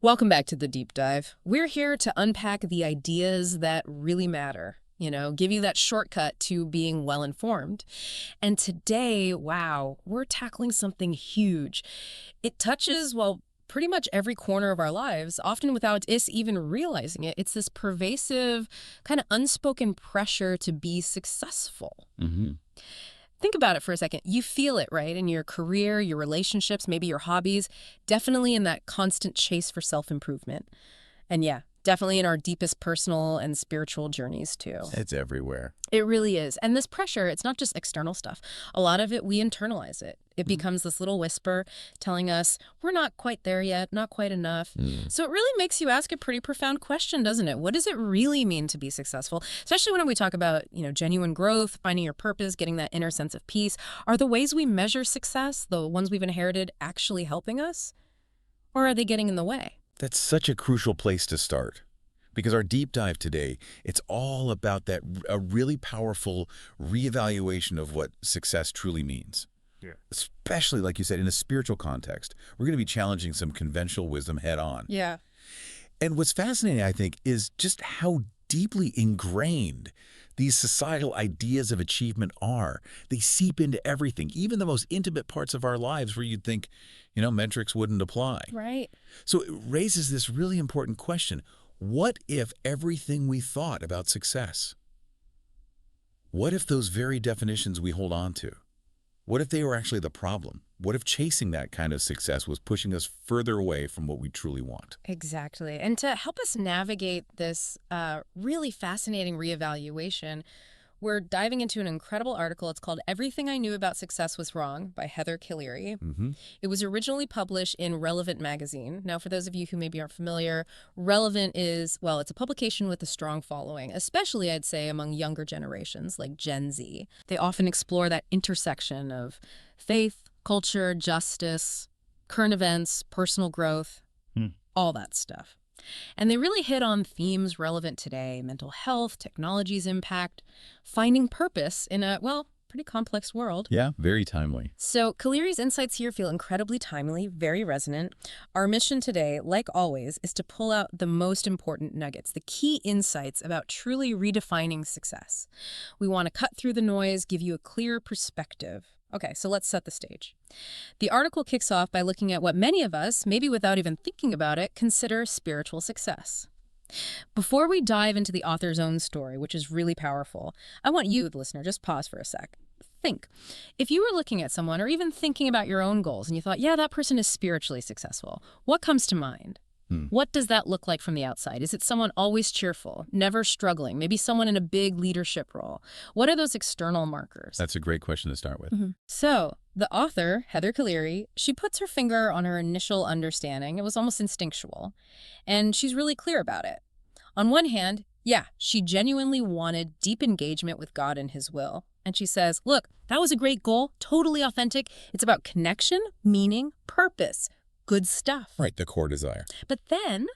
Welcome back to the deep dive. We're here to unpack the ideas that really matter, give you that shortcut to being well informed. And today, wow, we're tackling something huge. It touches, well, pretty much every corner of our lives, often without us even realizing it. It's this pervasive, kind of unspoken pressure to be successful. Mm-hmm. Think about it for a second. You feel it, right? In your career, your relationships, maybe your hobbies, definitely in that constant chase for self-improvement. And yeah, definitely in our deepest personal and spiritual journeys too. It's everywhere. It really is. And this pressure, it's not just external stuff. A lot of it, we internalize it. It becomes this little whisper telling us we're not quite there yet, not quite enough. So it really makes you ask a pretty profound question, doesn't it? What does it really mean to be successful? Especially when we talk about, genuine growth, finding your purpose, getting that inner sense of peace. Are the ways we measure success, the ones we've inherited, actually helping us? Or are they getting in the way? That's such a crucial place to start. Because our deep dive today, it's all about a really powerful reevaluation of what success truly means. Yeah. Especially, like you said, in a spiritual context. We're going to be challenging some conventional wisdom head on. Yeah. And what's fascinating, I think, is just how deeply ingrained these societal ideas of achievement are. They seep into everything, even the most intimate parts of our lives where you'd think, metrics wouldn't apply. Right. So it raises this really important question. What if everything we thought about success? What if those very definitions we hold on to? What if they were actually the problem? What if chasing that kind of success was pushing us further away from what we truly want? Exactly. And to help us navigate this really fascinating reevaluation, we're diving into an incredible article. It's called Everything I Knew About Success Was Wrong by Heather Killeary. It was originally published in Relevant magazine. Now, for those of you who maybe aren't familiar, Relevant is, well, it's a publication with a strong following, especially, I'd say, among younger generations like Gen Z. They often explore that intersection of faith, culture, justice, current events, personal growth, all that stuff. And they really hit on themes relevant today: mental health, technology's impact, finding purpose in a, well, pretty complex world. Yeah, very timely. So Killiary's insights here feel incredibly timely, very resonant. Our mission today, like always, is to pull out the most important nuggets, the key insights about truly redefining success. We want to cut through the noise, give you a clear perspective. Okay, so let's set the stage. The article kicks off by looking at what many of us, maybe without even thinking about it, consider spiritual success. Before we dive into the author's own story, which is really powerful, I want you, the listener, just pause for a sec. Think. If you were looking at someone or even thinking about your own goals and you thought, yeah, that person is spiritually successful, what comes to mind? What does that look like from the outside? Is it someone always cheerful, never struggling, maybe someone in a big leadership role? What are those external markers? That's a great question to start with. So the author, Heather Killeary, she puts her finger on her initial understanding. It was almost instinctual, and she's really clear about it. On one hand, yeah, she genuinely wanted deep engagement with God and his will. And she says, look, that was a great goal, totally authentic. It's about connection, meaning, purpose. Good stuff. Right, the core desire. But then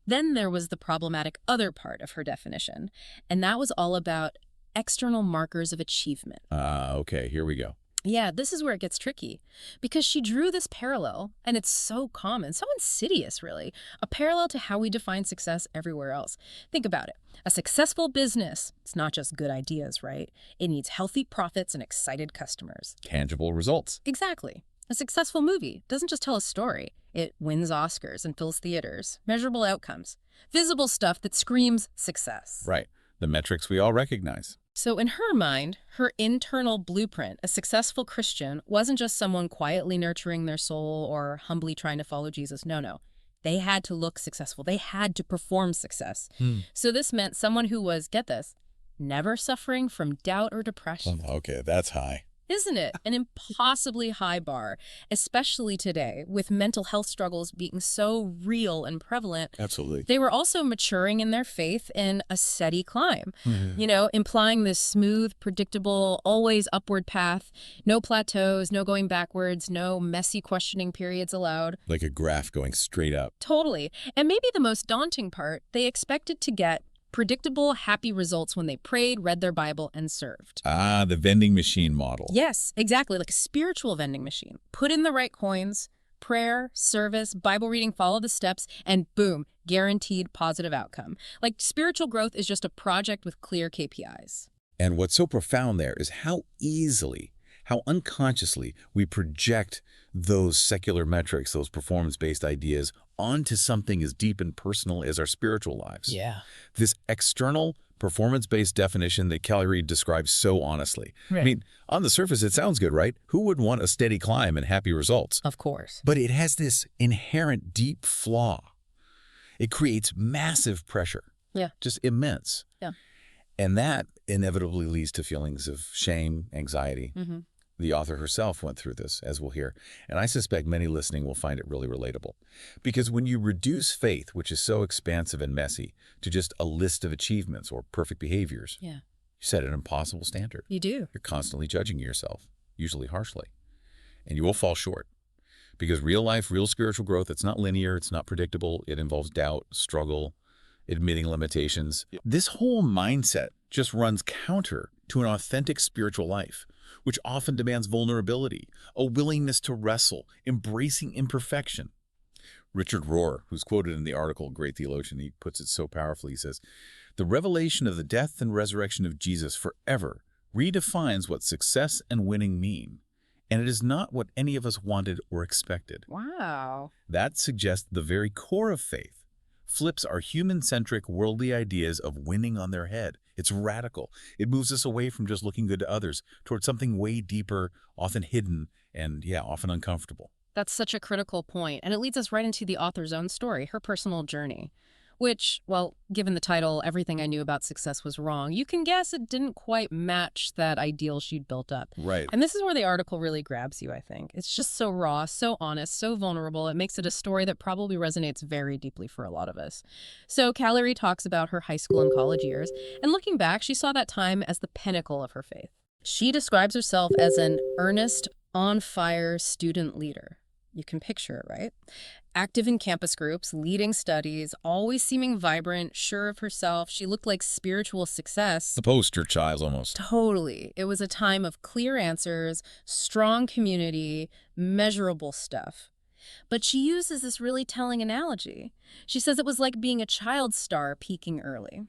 there was the problematic other part of her definition, and that was all about external markers of achievement. Okay, here we go. Yeah, this is where it gets tricky, because she drew this parallel, and it's so common, so insidious, really, a parallel to how we define success everywhere else. Think about it. A successful business, it's not just good ideas, right? It needs healthy profits and excited customers. Tangible results. Exactly. A successful movie doesn't just tell a story. It wins Oscars and fills theaters. Measurable outcomes. Visible stuff that screams success. Right. The metrics we all recognize. So in her mind, her internal blueprint, a successful Christian, wasn't just someone quietly nurturing their soul or humbly trying to follow Jesus. No. They had to look successful. They had to perform success. So this meant someone who was, get this, never suffering from doubt or depression. Okay, that's high. Isn't it? An impossibly high bar, especially today, with mental health struggles being so real and prevalent. Absolutely. They were also maturing in their faith in a steady climb, implying this smooth, predictable, always upward path, no plateaus, no going backwards, no messy questioning periods allowed. Like a graph going straight up. Totally. And maybe the most daunting part, they expected to get predictable, happy results when they prayed, read their Bible, and served. The vending machine model. Yes, exactly, like a spiritual vending machine. Put in the right coins, Prayer, service, Bible reading, follow the steps, and boom, guaranteed positive outcome. Like spiritual growth is just a project with clear KPIs. And what's so profound there is how easily, how unconsciously we project those secular metrics, those performance-based ideas, onto something as deep and personal as our spiritual lives. Yeah. This external, performance-based definition that Kelly Reid describes so honestly. Right. I mean, on the surface, it sounds good, right? Who would want a steady climb and happy results? Of course. But it has this inherent deep flaw. It creates massive pressure. Yeah. Just immense. Yeah. And that inevitably leads to feelings of shame, anxiety. Mm-hmm. The author herself went through this, as we'll hear, and I suspect many listening will find it really relatable. Because when you reduce faith, which is so expansive and messy, to just a list of achievements or perfect behaviors, Yeah. you set an impossible standard. You do. You're constantly judging yourself, usually harshly, and you will fall short. Because real life, real spiritual growth, it's not linear, it's not predictable, it involves doubt, struggle, admitting limitations. This whole mindset just runs counter to an authentic spiritual life, which often demands vulnerability, a willingness to wrestle, embracing imperfection. Richard Rohr, who's quoted in the article, great theologian, he puts it so powerfully. He says, "The revelation of the death and resurrection of Jesus forever redefines what success and winning mean, and it is not what any of us wanted or expected." Wow. That suggests the very core of faith flips our human-centric, worldly ideas of winning on their head. It's radical. It moves us away from just looking good to others towards something way deeper, often hidden, and often uncomfortable. That's such a critical point, and it leads us right into the author's own story, her personal journey. Which, well, given the title, Everything I Knew About Success Was Wrong, you can guess it didn't quite match that ideal she'd built up. Right. And this is where the article really grabs you, I think. It's just so raw, so honest, so vulnerable. It makes it a story that probably resonates very deeply for a lot of us. So Callery talks about her high school and college years, and looking back, she saw that time as the pinnacle of her faith. She describes herself as an earnest, on-fire student leader. You can picture it, right? Active in campus groups, leading studies, always seeming vibrant, sure of herself. She looked like spiritual success. The poster child, almost. Totally. It was a time of clear answers, strong community, measurable stuff. But she uses this really telling analogy. She says it was like being a child star peaking early.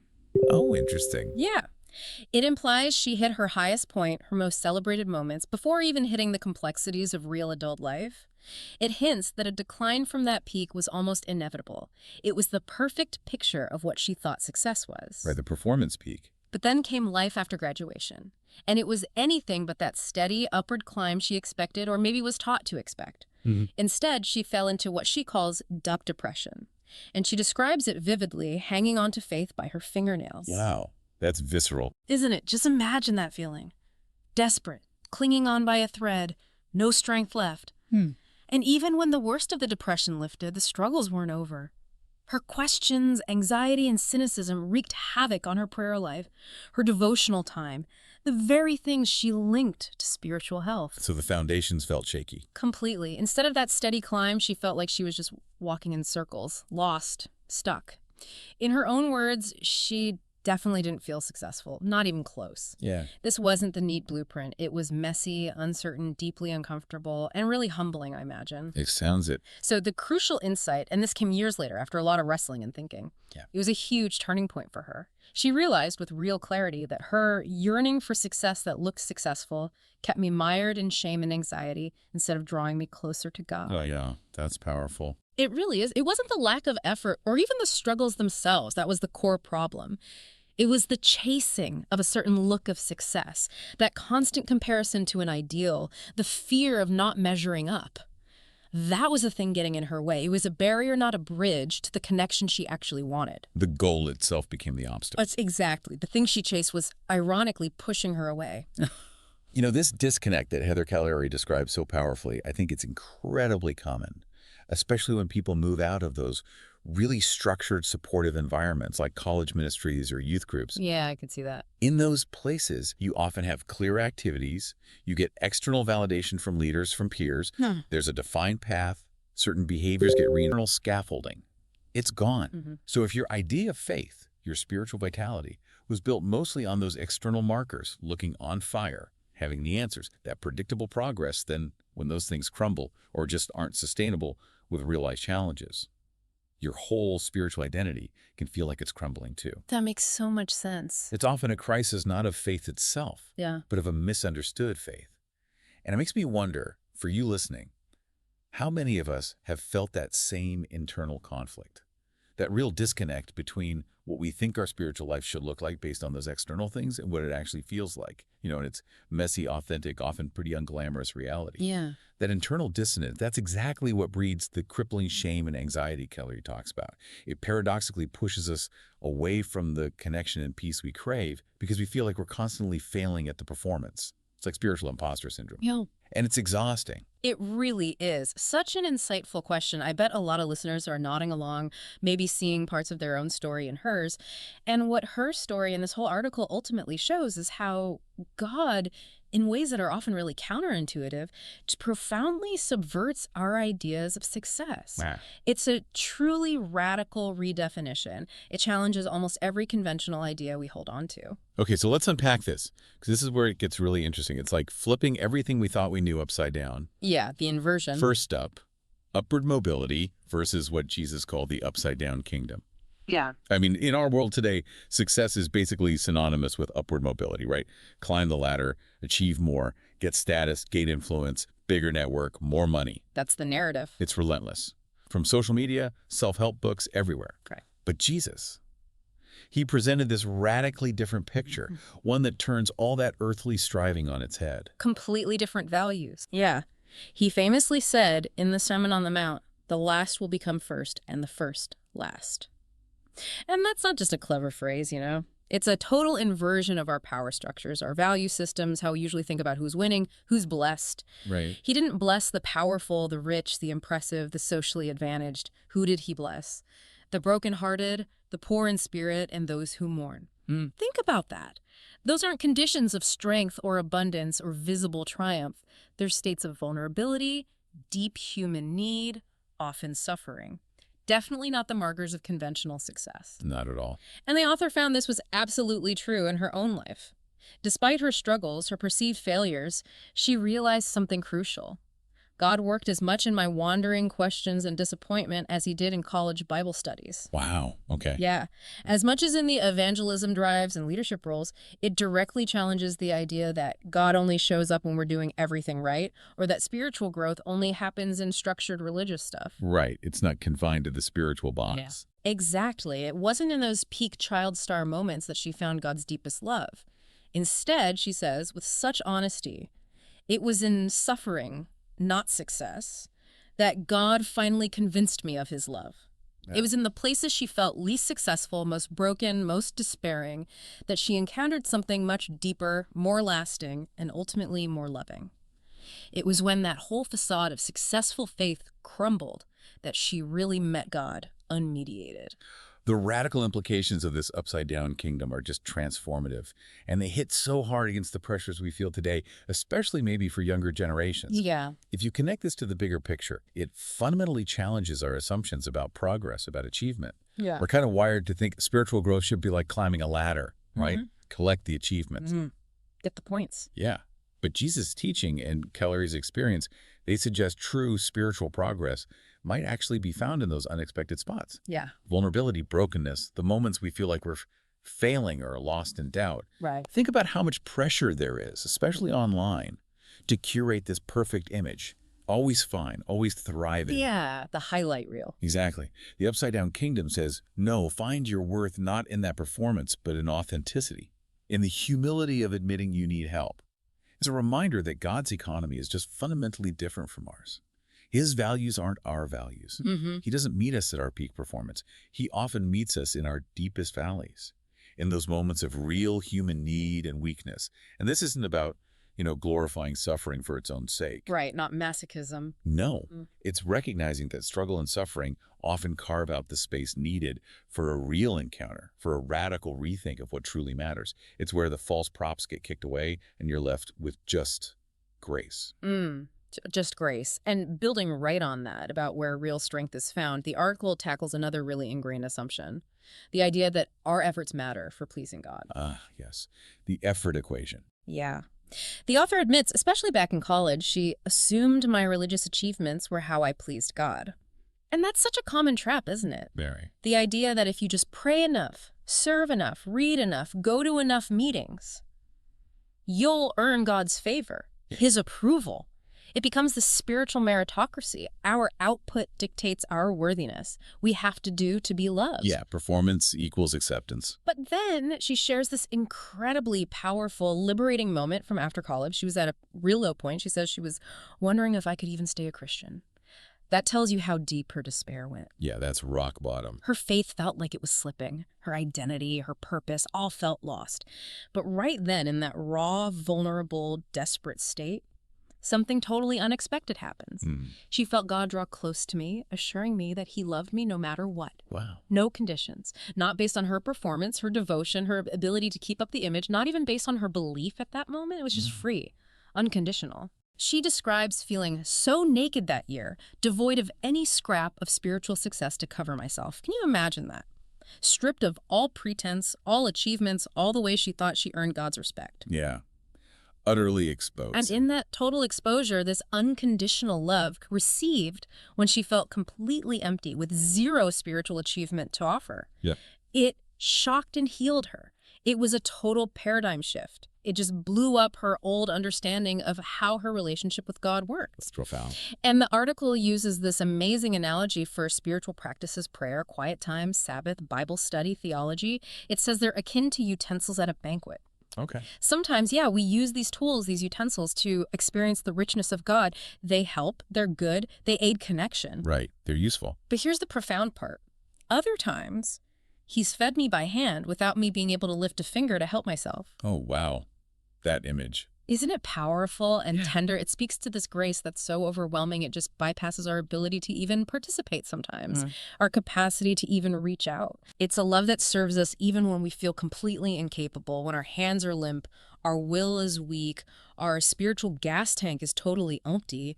Oh, interesting. Yeah. It implies she hit her highest point, her most celebrated moments, before even hitting the complexities of real adult life. It hints that a decline from that peak was almost inevitable. It was the perfect picture of what she thought success was. Right, the performance peak. But then came life after graduation, and it was anything but that steady upward climb she expected or maybe was taught to expect. Instead, she fell into what she calls duck depression, and she describes it vividly, hanging on to faith by her fingernails. Wow, that's visceral. Isn't it? Just imagine that feeling. Desperate, clinging on by a thread, no strength left. And even when the worst of the depression lifted, the struggles weren't over. Her questions, anxiety, and cynicism wreaked havoc on her prayer life, her devotional time, the very things she linked to spiritual health. So the foundations felt shaky. Completely. Instead of that steady climb, she felt like she was just walking in circles, lost, stuck. In her own words, she definitely didn't feel successful, not even close. Yeah. This wasn't the neat blueprint. It was messy, uncertain, deeply uncomfortable, and really humbling, I imagine. It sounds it. So the crucial insight, and this came years later after a lot of wrestling and thinking, it was a huge turning point for her. She realized with real clarity that her yearning for success that looked successful kept me mired in shame and anxiety instead of drawing me closer to God. Oh, yeah, that's powerful. It really is. It wasn't the lack of effort or even the struggles themselves that was the core problem. It was the chasing of a certain look of success, that constant comparison to an ideal, the fear of not measuring up. That was the thing getting in her way. It was a barrier, not a bridge, to the connection she actually wanted. The goal itself became the obstacle. That's exactly. The thing she chased was ironically pushing her away. You know, this disconnect that Heather Callery describes so powerfully, I think it's incredibly common, especially when people move out of those really structured, supportive environments like college ministries or youth groups. Yeah, I could see that. In those places, you often have clear activities, you get external validation from leaders, from peers, there's a defined path, certain behaviors get internal scaffolding. It's gone. So if your idea of faith, your spiritual vitality, was built mostly on those external markers, looking on fire, having the answers, that predictable progress, then when those things crumble or just aren't sustainable with real-life challenges, your whole spiritual identity can feel like it's crumbling too. That makes so much sense. It's often a crisis not of faith itself, Yeah. but of a misunderstood faith. And it makes me wonder, for you listening, how many of us have felt that same internal conflict? That real disconnect between what we think our spiritual life should look like based on those external things and what it actually feels like, in its messy, authentic, often pretty unglamorous reality. Yeah. That internal dissonance, that's exactly what breeds the crippling shame and anxiety Kelly talks about. It paradoxically pushes us away from the connection and peace we crave because we feel like we're constantly failing at the performance. It's like spiritual imposter syndrome. Yeah. And it's exhausting. It really is. Such an insightful question. I bet a lot of listeners are nodding along, maybe seeing parts of their own story in hers. And what her story and this whole article ultimately shows is how God, in ways that are often really counterintuitive, just profoundly subverts our ideas of success. Wow. It's a truly radical redefinition. It challenges almost every conventional idea we hold on to. Okay, so let's unpack this, because this is where it gets really interesting. It's like flipping everything we thought we knew upside down. Yeah, the inversion. First up, upward mobility versus what Jesus called the upside-down kingdom. Yeah. I mean, in our world today, success is basically synonymous with upward mobility, right? Climb the ladder, achieve more, get status, gain influence, bigger network, more money. That's the narrative. It's relentless. From social media, self-help books, everywhere. Correct. But Jesus, he presented this radically different picture, one that turns all that earthly striving on its head. Completely different values. Yeah. He famously said in the Sermon on the Mount, the last will become first and the first last. And that's not just a clever phrase, It's a total inversion of our power structures, our value systems, how we usually think about who's winning, who's blessed. Right. He didn't bless the powerful, the rich, the impressive, the socially advantaged. Who did he bless? The brokenhearted, the poor in spirit, and those who mourn. Think about that. Those aren't conditions of strength or abundance or visible triumph. They're states of vulnerability, deep human need, often suffering. Definitely not the markers of conventional success. Not at all. And the author found this was absolutely true in her own life. Despite her struggles, her perceived failures, she realized something crucial. God worked as much in my wandering questions and disappointment as he did in college Bible studies. Wow. Okay. Yeah. As much as in the evangelism drives and leadership roles, it directly challenges the idea that God only shows up when we're doing everything right, or that spiritual growth only happens in structured religious stuff. Right. It's not confined to the spiritual box. Yeah. Exactly. It wasn't in those peak child star moments that she found God's deepest love. Instead, she says, with such honesty, it was in suffering, not success, that God finally convinced me of his love. Yeah. It was in the places she felt least successful, most broken, most despairing, that she encountered something much deeper, more lasting, and ultimately more loving. It was when that whole facade of successful faith crumbled that she really met God unmediated. The radical implications of this upside-down kingdom are just transformative, and they hit so hard against the pressures we feel today, especially maybe for younger generations. Yeah. If you connect this to the bigger picture, it fundamentally challenges our assumptions about progress, about achievement. Yeah. We're kind of wired to think spiritual growth should be like climbing a ladder, right? Collect the achievements. Get the points. Yeah. But Jesus' teaching and Kellery's experience, they suggest true spiritual progress might actually be found in those unexpected spots. Yeah. Vulnerability, brokenness, the moments we feel like we're failing or lost in doubt. Right. Think about how much pressure there is, especially online, to curate this perfect image. Always fine, always thriving. Yeah, the highlight reel. Exactly. The upside-down kingdom says, no, find your worth not in that performance, but in authenticity, in the humility of admitting you need help. It's a reminder that God's economy is just fundamentally different from ours. His values aren't our values. He doesn't meet us at our peak performance. He often meets us in our deepest valleys, in those moments of real human need and weakness. And this isn't about, glorifying suffering for its own sake. Right, not masochism. No, it's recognizing that struggle and suffering often carve out the space needed for a real encounter, for a radical rethink of what truly matters. It's where the false props get kicked away and you're left with just grace. Just grace. And building right on that, about where real strength is found, the article tackles another really ingrained assumption. The idea that our efforts matter for pleasing God. Yes. The effort equation. Yeah. The author admits, especially back in college, she assumed my religious achievements were how I pleased God. And that's such a common trap, isn't it? Very. The idea that if you just pray enough, serve enough, read enough, go to enough meetings, you'll earn God's favor, his approval. It becomes the spiritual meritocracy. Our output dictates our worthiness. We have to do to be loved. Yeah, performance equals acceptance. But then she shares this incredibly powerful, liberating moment from after college. She was at a real low point. She says she was wondering if I could even stay a Christian. That tells you how deep her despair went. Yeah, that's rock bottom. Her faith felt like it was slipping. Her identity, her purpose, all felt lost. But right then, in that raw, vulnerable, desperate state, something totally unexpected happens. She felt God draw close to me, assuring me that he loved me no matter what. Wow. No conditions. Not based on her performance, her devotion, her ability to keep up the image, not even based on her belief at that moment. It was just free, unconditional. She describes feeling so naked that year, devoid of any scrap of spiritual success to cover myself. Can you imagine that? Stripped of all pretense, all achievements, all the ways she thought she earned God's respect. Yeah. Utterly exposed. And in that total exposure, this unconditional love received when she felt completely empty with zero spiritual achievement to offer. Yeah. It shocked and healed her. It was a total paradigm shift. It just blew up her old understanding of how her relationship with God worked. It's profound. And the article uses this amazing analogy for spiritual practices, prayer, quiet time, Sabbath, Bible study, theology. It says they're akin to utensils at a banquet. Okay. Sometimes, yeah, we use these tools, these utensils, to experience the richness of God. They help, they're good, they aid connection. Right. They're useful. But here's the profound part. Other times, he's fed me by hand without me being able to lift a finger to help myself. Oh, wow. That image. Isn't it powerful and tender? It speaks to this grace that's so overwhelming, it just bypasses our ability to even participate sometimes, our capacity to even reach out. It's a love that serves us even when we feel completely incapable, when our hands are limp, our will is weak, our spiritual gas tank is totally empty.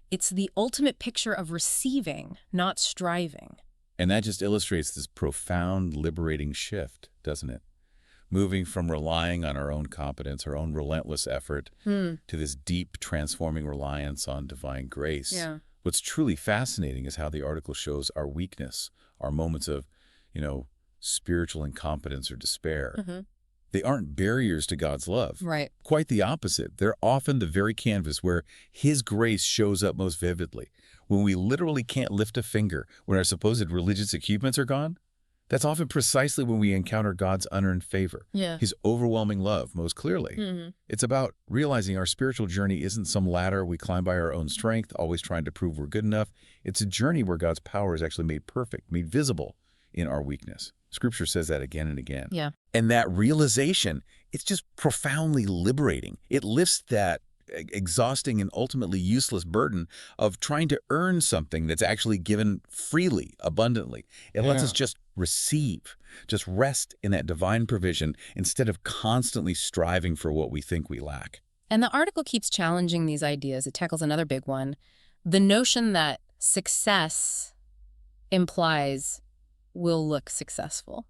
It's the ultimate picture of receiving, not striving. And that just illustrates this profound, liberating shift, doesn't it? Moving from relying on our own competence, our own relentless effort, to this deep, transforming reliance on divine grace. Yeah. What's truly fascinating is how the article shows our weakness, our moments of, spiritual incompetence or despair. They aren't barriers to God's love. Right. Quite the opposite. They're often the very canvas where his grace shows up most vividly. When we literally can't lift a finger, when our supposed religious achievements are gone, that's often precisely when we encounter God's unearned favor, his overwhelming love most clearly. It's about realizing our spiritual journey isn't some ladder we climb by our own strength, always trying to prove we're good enough. It's a journey where God's power is actually made perfect, made visible in our weakness. Scripture says that again and again. Yeah. And that realization, it's just profoundly liberating. It lifts that exhausting and ultimately useless burden of trying to earn something that's actually given freely, abundantly. It lets us just receive, just rest in that divine provision instead of constantly striving for what we think we lack. And the article keeps challenging these ideas. It tackles another big one. The notion that success implies we'll look successful.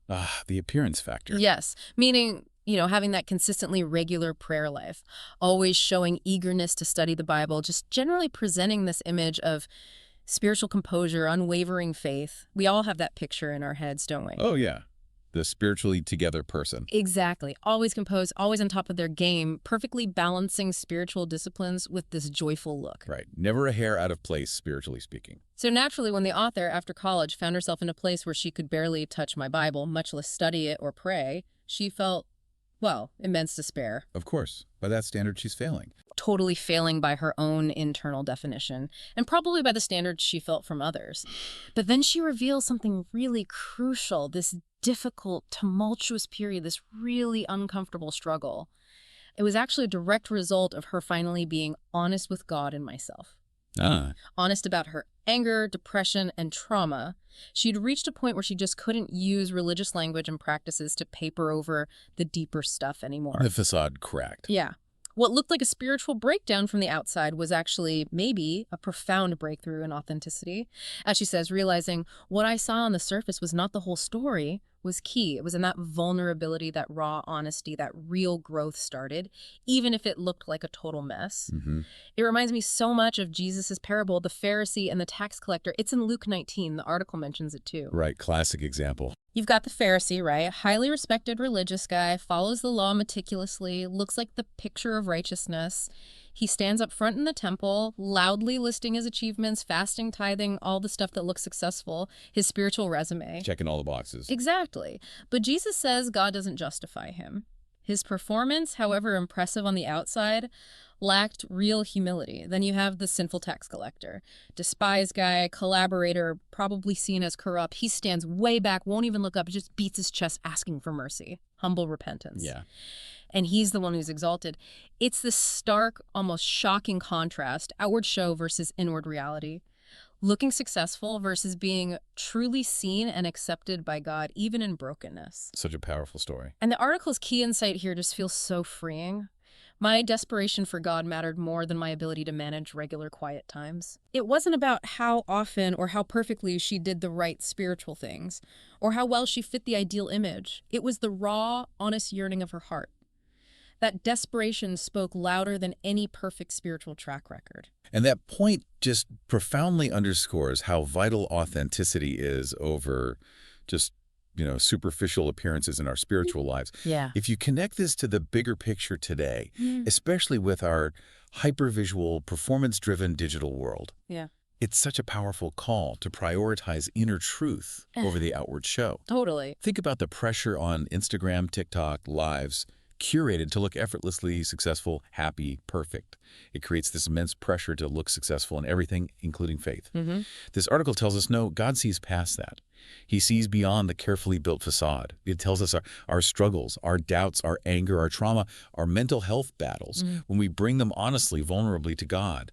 The appearance factor. Yes, meaning having that consistently regular prayer life, always showing eagerness to study the Bible, just generally presenting this image of spiritual composure, unwavering faith. We all have that picture in our heads, don't we? Oh, yeah. The spiritually together person. Exactly. Always composed, always on top of their game, perfectly balancing spiritual disciplines with this joyful look. Right. Never a hair out of place, spiritually speaking. So naturally, when the author, after college, found herself in a place where she could barely touch my Bible, much less study it or pray, she felt, immense despair. Of course. By that standard, she's failing. Totally failing by her own internal definition, and probably by the standards she felt from others. But then she reveals something really crucial, this difficult, tumultuous period, this really uncomfortable struggle. It was actually a direct result of her finally being honest with God and myself. Honest about her anger, depression, and trauma. She'd reached a point where she just couldn't use religious language and practices to paper over the deeper stuff anymore. The facade cracked. Yeah. What looked like a spiritual breakdown from the outside was actually maybe a profound breakthrough in authenticity. As she says, realizing what I saw on the surface was not the whole story. was key. It was in that vulnerability, that raw honesty, that real growth started, even if it looked like a total mess. Mm-hmm. It reminds me so much of Jesus's parable, the Pharisee and the tax collector. It's in Luke 19. The article mentions it too. Right, classic example. You've got the Pharisee, right? Highly respected religious guy, follows the law meticulously, looks like the picture of righteousness. He stands up front in the temple, loudly listing his achievements, fasting, tithing, all the stuff that looks successful, his spiritual resume. Checking all the boxes. Exactly. But Jesus says God doesn't justify him. His performance, however impressive on the outside, lacked real humility. Then you have the sinful tax collector. Despised guy, collaborator, probably seen as corrupt. He stands way back, won't even look up, just beats his chest asking for mercy. Humble repentance. Yeah. And he's the one who's exalted. It's this stark, almost shocking contrast, outward show versus inward reality. Looking successful versus being truly seen and accepted by God, even in brokenness. Such a powerful story. And the article's key insight here just feels so freeing. My desperation for God mattered more than my ability to manage regular quiet times. It wasn't about how often or how perfectly she did the right spiritual things, or how well she fit the ideal image. It was the raw, honest yearning of her heart. That desperation spoke louder than any perfect spiritual track record. And that point just profoundly underscores how vital authenticity is over just, superficial appearances in our spiritual lives. Yeah. If you connect this to the bigger picture today, especially with our hypervisual, performance-driven digital world, Yeah. it's such a powerful call to prioritize inner truth over the outward show. Totally. Think about the pressure on Instagram, TikTok, lives, curated to look effortlessly successful, happy, perfect. It creates this immense pressure to look successful in everything, including faith. This article tells us, no, God sees past that. He sees beyond the carefully built facade. It tells us our struggles, our doubts, our anger, our trauma, our mental health battles, when we bring them honestly, vulnerably to God.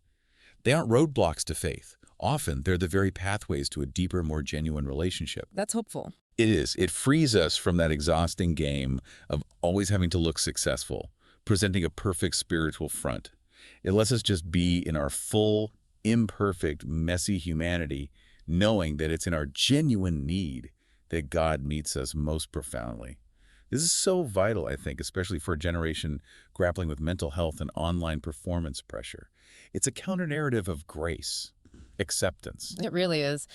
They aren't roadblocks to faith. Often, they're the very pathways to a deeper, more genuine relationship. That's hopeful. It is. It frees us from that exhausting game of always having to look successful, presenting a perfect spiritual front. It lets us just be in our full, imperfect, messy humanity, knowing that it's in our genuine need that God meets us most profoundly. This is so vital, I think, especially for a generation grappling with mental health and online performance pressure. It's a counter-narrative of grace. Acceptance. It really is.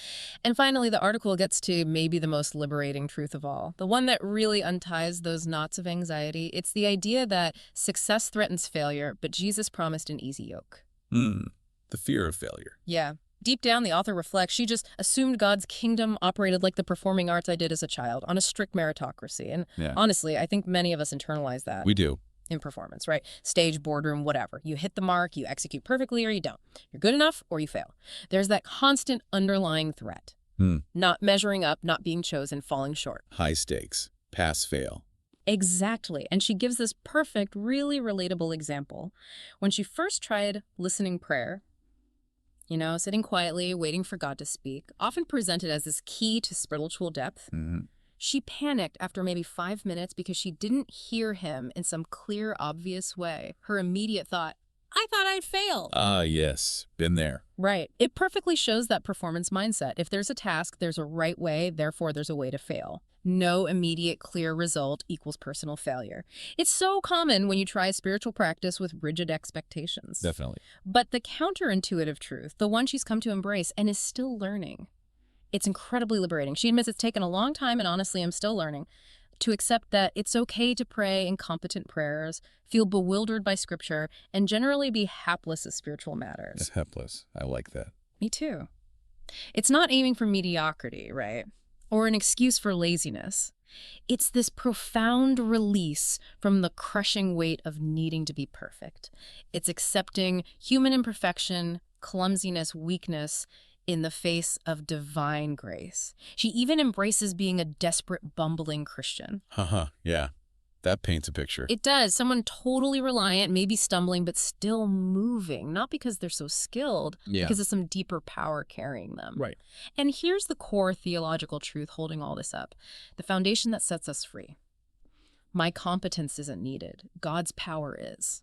And finally, the article gets to maybe the most liberating truth of all, the one that really unties those knots of anxiety. It's the idea that success threatens failure, but Jesus promised an easy yoke. The fear of failure. Yeah. Deep down, the author reflects, she just assumed God's kingdom operated like the performing arts I did as a child, on a strict meritocracy. And honestly, I think many of us internalize that. We do. In performance, right? Stage, boardroom, whatever. You hit the mark, you execute perfectly, or you don't. You're good enough, or you fail. There's that constant underlying threat. Not measuring up, not being chosen, falling short. High stakes. Pass, fail. Exactly. And she gives this perfect, really relatable example. When she first tried listening prayer, sitting quietly, waiting for God to speak, often presented as this key to spiritual depth, she panicked after maybe 5 minutes because she didn't hear him in some clear, obvious way. Her immediate thought, I thought I'd failed. Yes. Been there. Right. It perfectly shows that performance mindset. If there's a task, there's a right way, therefore there's a way to fail. No immediate clear result equals personal failure. It's so common when you try spiritual practice with rigid expectations. Definitely. But the counterintuitive truth, the one she's come to embrace and is still learning, it's incredibly liberating. She admits it's taken a long time, and honestly, I'm still learning, to accept that it's okay to pray incompetent prayers, feel bewildered by scripture, and generally be hapless at spiritual matters. Hapless. I like that. Me too. It's not aiming for mediocrity, right? Or an excuse for laziness. It's this profound release from the crushing weight of needing to be perfect. It's accepting human imperfection, clumsiness, weakness, in the face of divine grace. She even embraces being a desperate, bumbling Christian. Yeah. That paints a picture. It does. Someone totally reliant, maybe stumbling, but still moving. Not because they're so skilled, because of some deeper power carrying them. Right. And here's the core theological truth holding all this up. The foundation that sets us free. My competence isn't needed. God's power is.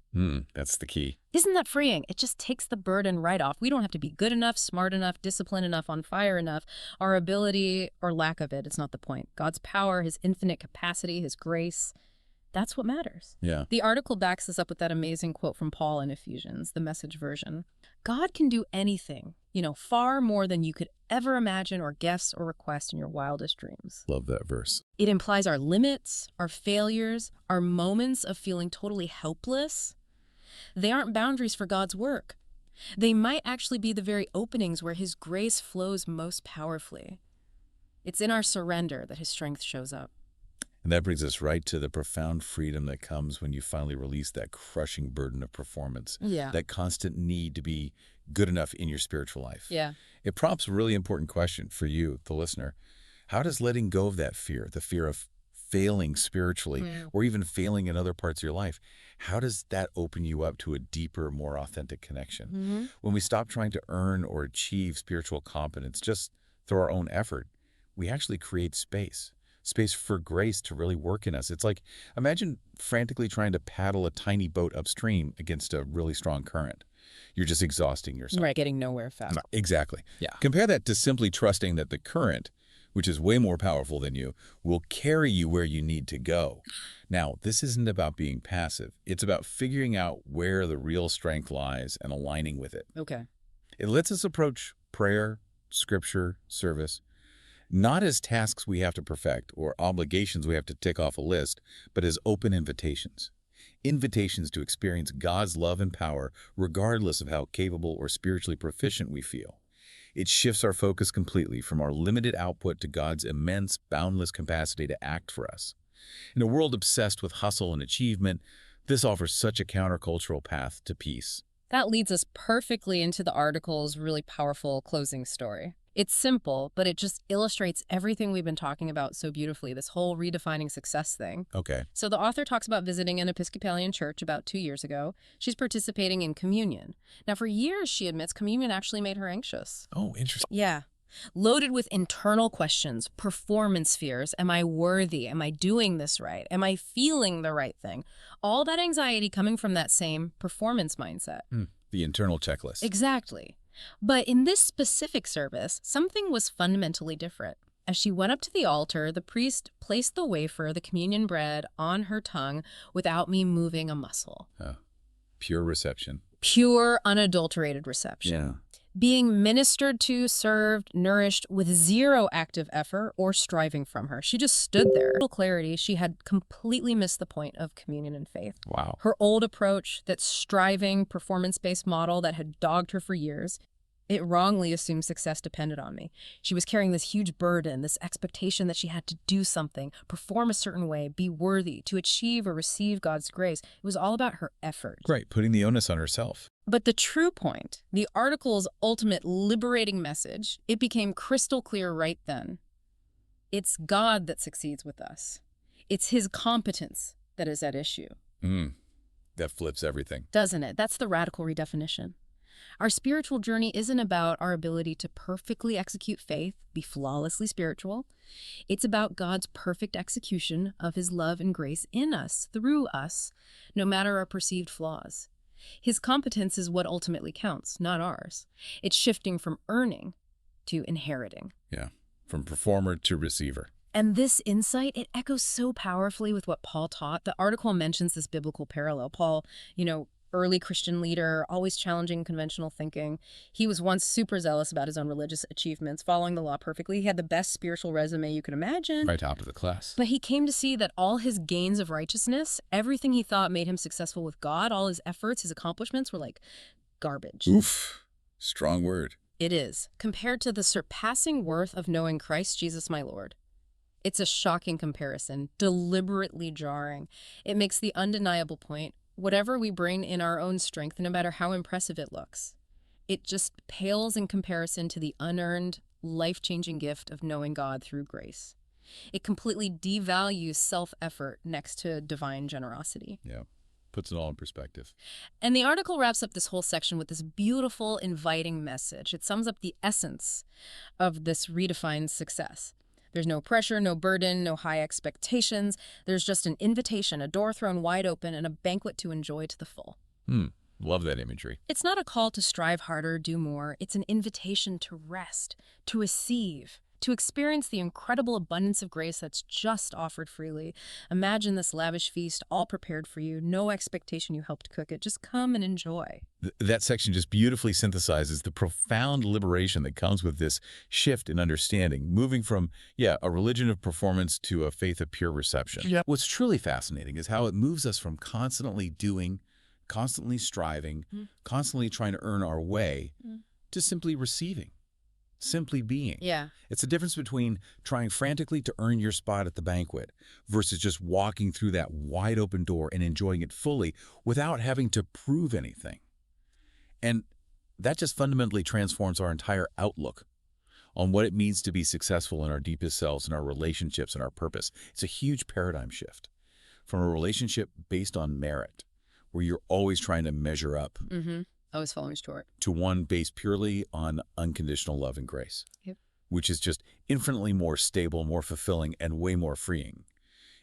That's the key. Isn't that freeing? It just takes the burden right off. We don't have to be good enough, smart enough, disciplined enough, on fire enough. Our ability or lack of it's not the point. God's power, his infinite capacity, his grace, that's what matters. Yeah. The article backs this up with that amazing quote from Paul in Ephesians, the Message version. God can do anything, far more than you could ever imagine or guess or request in your wildest dreams. Love that verse. It implies our limits, our failures, our moments of feeling totally helpless. They aren't boundaries for God's work. They might actually be the very openings where his grace flows most powerfully. It's in our surrender that his strength shows up. And that brings us right to the profound freedom that comes when you finally release that crushing burden of performance. Yeah. That constant need to be good enough in your spiritual life. Yeah. It prompts a really important question for you, the listener. How does letting go of that fear, the fear of failing spiritually or even failing in other parts of your life, how does that open you up to a deeper, more authentic connection? When we stop trying to earn or achieve spiritual competence just through our own effort, we actually create space for grace to really work in us. It's like, imagine frantically trying to paddle a tiny boat upstream against a really strong current. You're just exhausting yourself. Right, getting nowhere fast. No, exactly. Yeah. Compare that to simply trusting that the current, which is way more powerful than you, will carry you where you need to go. Now, this isn't about being passive. It's about figuring out where the real strength lies and aligning with it. Okay. It lets us approach prayer, scripture, service, not as tasks we have to perfect or obligations we have to tick off a list, but as open invitations. Invitations to experience God's love and power regardless of how capable or spiritually proficient we feel. It shifts our focus completely from our limited output to God's immense, boundless capacity to act for us. In a world obsessed with hustle and achievement, this offers such a countercultural path to peace. That leads us perfectly into the article's really powerful closing story. It's simple, but it just illustrates everything we've been talking about so beautifully, this whole redefining success thing. Okay. So the author talks about visiting an Episcopalian church about 2 years ago. She's participating in communion. Now, for years, she admits communion actually made her anxious. Oh, interesting. Yeah. Loaded with internal questions, performance fears. Am I worthy? Am I doing this right? Am I feeling the right thing? All that anxiety coming from that same performance mindset. The internal checklist. Exactly. But in this specific service, something was fundamentally different. As she went up to the altar, the priest placed the wafer, the communion bread, on her tongue without me moving a muscle. Pure reception. Pure, unadulterated reception. Yeah. Being ministered to, served, nourished with zero active effort or striving from her. She just stood there. With clarity, she had completely missed the point of communion and faith. Wow. Her old approach, that striving, performance-based model that had dogged her for years, it wrongly assumed success depended on me. She was carrying this huge burden, this expectation that she had to do something, perform a certain way, be worthy, to achieve or receive God's grace. It was all about her effort. Right, putting the onus on herself. But the true point, the article's ultimate liberating message, it became crystal clear right then. It's God that succeeds with us. It's his competence that is at issue. That flips everything. Doesn't it? That's the radical redefinition. Our spiritual journey isn't about our ability to perfectly execute faith, be flawlessly spiritual. It's about God's perfect execution of his love and grace in us, through us, no matter our perceived flaws. His competence is what ultimately counts, not ours. It's shifting from earning to inheriting. Yeah, from performer to receiver. And this insight, it echoes so powerfully with what Paul taught. The article mentions this biblical parallel. Paul, early Christian leader, always challenging conventional thinking. He was once super zealous about his own religious achievements, following the law perfectly. He had the best spiritual resume you could imagine. Right, top of the class. But he came to see that all his gains of righteousness, everything he thought made him successful with God, all his efforts, his accomplishments were like garbage. Oof, strong word. It is, compared to the surpassing worth of knowing Christ Jesus my Lord. It's a shocking comparison, deliberately jarring. It makes the undeniable point: whatever we bring in our own strength, no matter how impressive it looks, it just pales in comparison to the unearned, life-changing gift of knowing God through grace. It completely devalues self-effort next to divine generosity. Yeah, puts it all in perspective. And the article wraps up this whole section with this beautiful, inviting message. It sums up the essence of this redefined success. There's no pressure, no burden, no high expectations. There's just an invitation, a door thrown wide open, and a banquet to enjoy to the full. Hmm. Love that imagery. It's not a call to strive harder, do more. It's an invitation to rest, to receive, to experience the incredible abundance of grace that's just offered freely. Imagine this lavish feast all prepared for you, no expectation you helped cook it. Just come and enjoy. That section just beautifully synthesizes the profound liberation that comes with this shift in understanding, moving from, a religion of performance to a faith of pure reception. Yeah. What's truly fascinating is how it moves us from constantly doing, constantly striving, constantly trying to earn our way, to simply receiving, simply being. Yeah. It's the difference between trying frantically to earn your spot at the banquet versus just walking through that wide open door and enjoying it fully without having to prove anything. And that just fundamentally transforms our entire outlook on what it means to be successful in our deepest selves, in our relationships, and our purpose. It's a huge paradigm shift from a relationship based on merit, where you're always trying to measure up, Always falling short. to one based purely on unconditional love and grace, which is just infinitely more stable, more fulfilling, and way more freeing.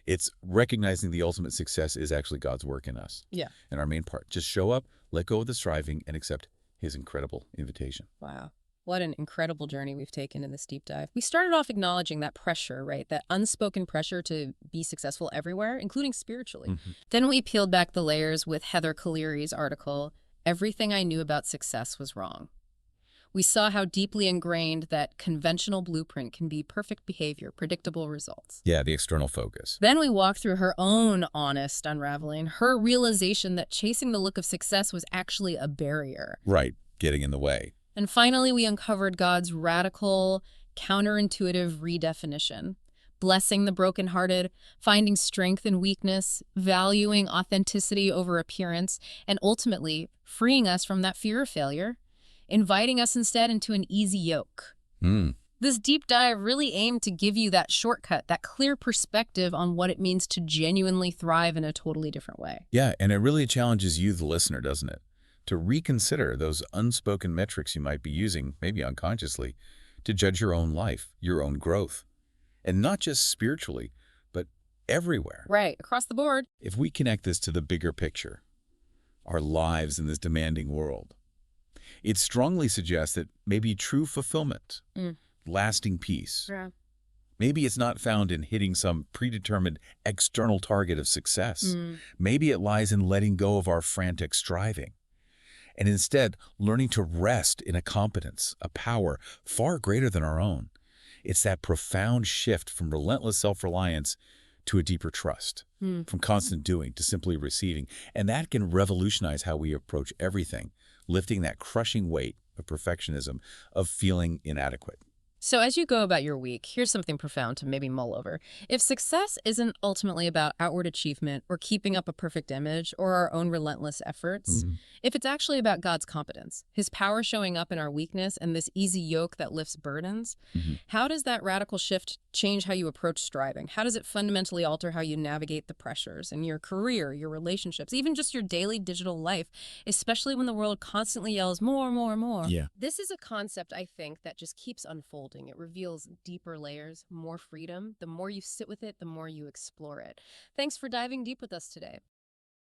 It's recognizing the ultimate success is actually God's work in us. Yeah. And our main part, just show up, let go of the striving, and accept his incredible invitation. Wow. What an incredible journey we've taken in this deep dive. We started off acknowledging that pressure, right? That unspoken pressure to be successful everywhere, including spiritually. Then we peeled back the layers with Heather Cleary's article, Everything I Knew About Success Was Wrong. We saw how deeply ingrained that conventional blueprint can be perfect behavior, predictable results. Yeah, the external focus. Then we walked through her own honest unraveling, her realization that chasing the look of success was actually a barrier. Right, getting in the way. And finally, we uncovered God's radical, counterintuitive redefinition, blessing the brokenhearted, finding strength in weakness, valuing authenticity over appearance, and ultimately freeing us from that fear of failure, inviting us instead into an easy yoke. This deep dive really aimed to give you that shortcut, that clear perspective on what it means to genuinely thrive in a totally different way. Yeah, and it really challenges you, the listener, doesn't it? To reconsider those unspoken metrics you might be using, maybe unconsciously, to judge your own life, your own growth. And not just spiritually, but everywhere. Right, across the board. If we connect this to the bigger picture, our lives in this demanding world, it strongly suggests that maybe true fulfillment, lasting peace, maybe it's not found in hitting some predetermined external target of success. Maybe it lies in letting go of our frantic striving, and instead learning to rest in a competence, a power far greater than our own. It's that profound shift from relentless self-reliance to a deeper trust, from constant doing to simply receiving. And that can revolutionize how we approach everything, lifting that crushing weight of perfectionism, of feeling inadequate. So as you go about your week, here's something profound to maybe mull over. If success isn't ultimately about outward achievement or keeping up a perfect image or our own relentless efforts, if it's actually about God's competence, his power showing up in our weakness and this easy yoke that lifts burdens, how does that radical shift change how you approach striving? How does it fundamentally alter how you navigate the pressures in your career, your relationships, even just your daily digital life, especially when the world constantly yells more, more, more? Yeah. This is a concept, I think, that just keeps unfolding. It reveals deeper layers, more freedom. The more you sit with it, the more you explore it. Thanks for diving deep with us today.